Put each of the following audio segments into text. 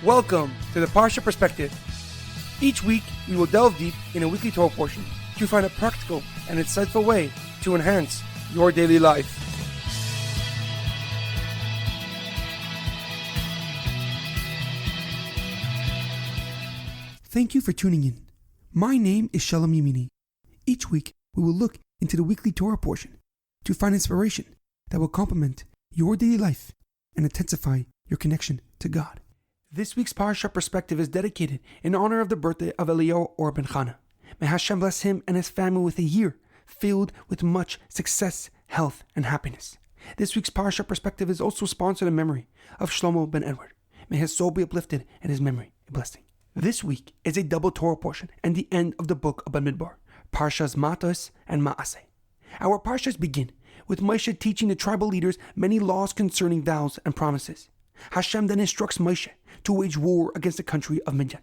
Welcome to the Parsha Perspective. Each week, we will delve deep in a weekly Torah portion to find a practical and insightful way to enhance your daily life. Thank you for tuning in. My name is Shalom Yemini. Each week, we will look into the weekly Torah portion to find inspiration that will complement your daily life and intensify your connection to God. This week's Parsha Perspective is dedicated in honor of the birthday of Eliyahu Ohr Ben Chana. May Hashem bless him and his family with a year filled with much success, health, and happiness. This week's Parsha Perspective is also sponsored in memory of Shlomo Ben Edward. May his soul be uplifted and his memory a blessing. This week is a double Torah portion and the end of the book of Bamidbar, Parshas Matos and Massei. Our Parshas begin with Moshe teaching the tribal leaders many laws concerning vows and promises. Hashem then instructs Moshe to wage war against the country of Midian.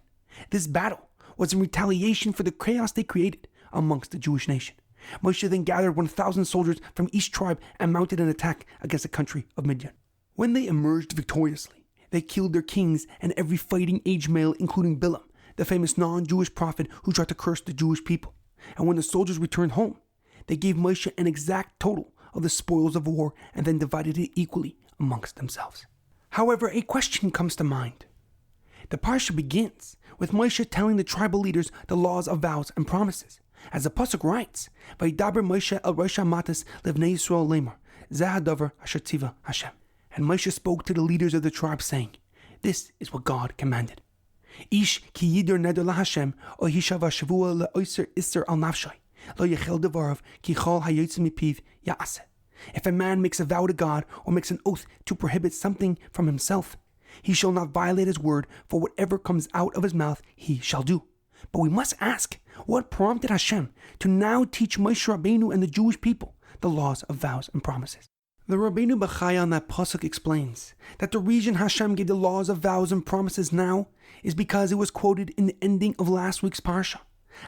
This battle was in retaliation for the chaos they created amongst the Jewish nation. Moshe then gathered 1,000 soldiers from each tribe and mounted an attack against the country of Midian. When they emerged victoriously, they killed their kings and every fighting age male, including Bilam, the famous non-Jewish prophet who tried to curse the Jewish people. And when the soldiers returned home, they gave Moshe an exact total of the spoils of war and then divided it equally amongst themselves. However, a question comes to mind. The Parsha begins with Moshe telling the tribal leaders the laws of vows and promises. As the Pasuk writes, Vaydaber Moshe el Rosh HaMatos Livnei Yisrael Lemar, Zeh hadavar asher tziva Hashem. And Moshe spoke to the leaders of the tribe, saying, this is what God commanded. Ish ki yider neder laHashem, o hishava shavua le'oiser iser al nafshay, lo yechel devarav ki chol hayotze mipiv ya'aseh. If a man makes a vow to God or makes an oath to prohibit something from himself, he shall not violate his word, for whatever comes out of his mouth he shall do. But we must ask, what prompted Hashem to now teach Moshe Rabbeinu and the Jewish people the laws of vows and promises? The Rabbeinu Bachaya on that pasuk explains that the reason Hashem gave the laws of vows and promises now is because it was quoted in the ending of last week's parsha.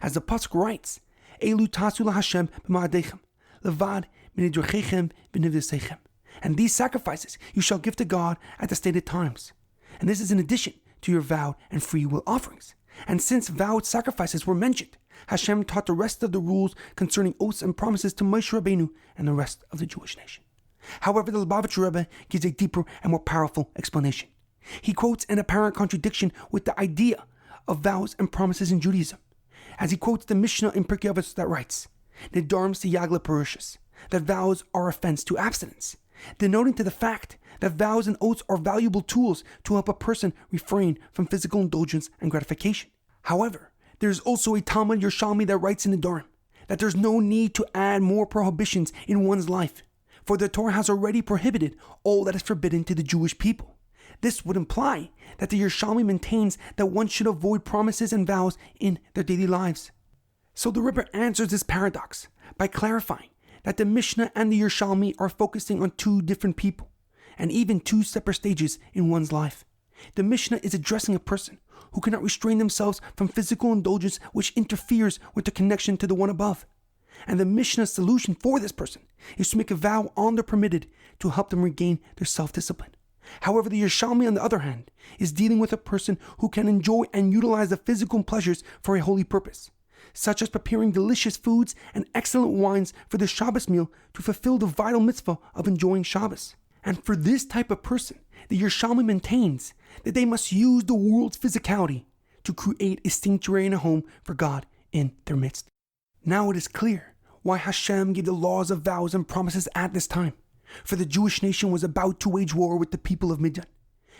As the pasuk writes, Elu tasu laHashem b'ma'adechem, levad minidrochechem v'nivdesechem. And these sacrifices you shall give to God at the stated times. And this is in addition to your vow and free will offerings. And since vowed sacrifices were mentioned, Hashem taught the rest of the rules concerning oaths and promises to Moshe Rabbeinu and the rest of the Jewish nation. However, the Lubavitcher Rebbe gives a deeper and more powerful explanation. He quotes an apparent contradiction with the idea of vows and promises in Judaism, as he quotes the Mishnah in Pirkei Avos that writes, Nedarim siyag leparushas, that vows are offense to abstinence, denoting to the fact that vows and oaths are valuable tools to help a person refrain from physical indulgence and gratification. However, there is also a Talmud Yerushalmi that writes in the Nedarim that there's no need to add more prohibitions in one's life, for the Torah has already prohibited all that is forbidden to the Jewish people. This would imply that the Yerushalmi maintains that one should avoid promises and vows in their daily lives. So the Rebbe answers this paradox by clarifying that the Mishnah and the Yerushalmi are focusing on two different people, and even two separate stages in one's life. The Mishnah is addressing a person who cannot restrain themselves from physical indulgence which interferes with the connection to the one above. And the Mishnah's solution for this person is to make a vow on the permitted to help them regain their self-discipline. However, the Yerushalmi, on the other hand, is dealing with a person who can enjoy and utilize the physical pleasures for a holy purpose, such as preparing delicious foods and excellent wines for the Shabbos meal to fulfill the vital mitzvah of enjoying Shabbos. And for this type of person, the Yerushalmi maintains that they must use the world's physicality to create a sanctuary and a home for God in their midst. Now it is clear why Hashem gave the laws of vows and promises at this time. For the Jewish nation was about to wage war with the people of Midian,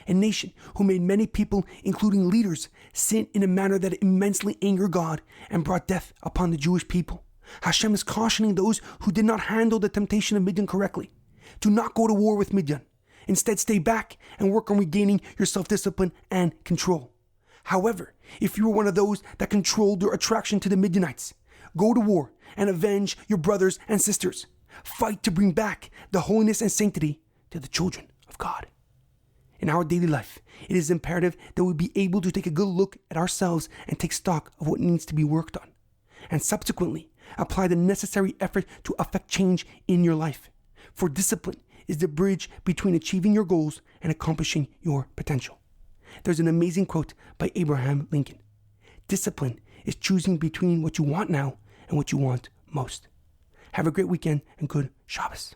a nation who made many people, including leaders, sin in a manner that immensely angered God and brought death upon the Jewish people. Hashem is cautioning those who did not handle the temptation of Midian correctly. Do not go to war with Midian. Instead, stay back and work on regaining your self-discipline and control. However, if you are one of those that controlled your attraction to the Midianites, go to war and avenge your brothers and sisters. Fight to bring back the holiness and sanctity to the children of God. In our daily life, it is imperative that we be able to take a good look at ourselves and take stock of what needs to be worked on, and subsequently apply the necessary effort to affect change in your life. For discipline is the bridge between achieving your goals and accomplishing your potential. There's an amazing quote by Abraham Lincoln. Discipline is choosing between what you want now and what you want most. Have a great weekend and good Shabbos.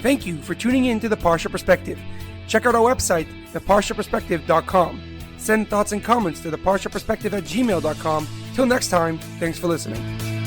Thank you for tuning in to the Parsha Perspective. Check out our website, theparshaperspective.com. Send thoughts and comments to theparshaperspective@gmail.com. Till next time, thanks for listening.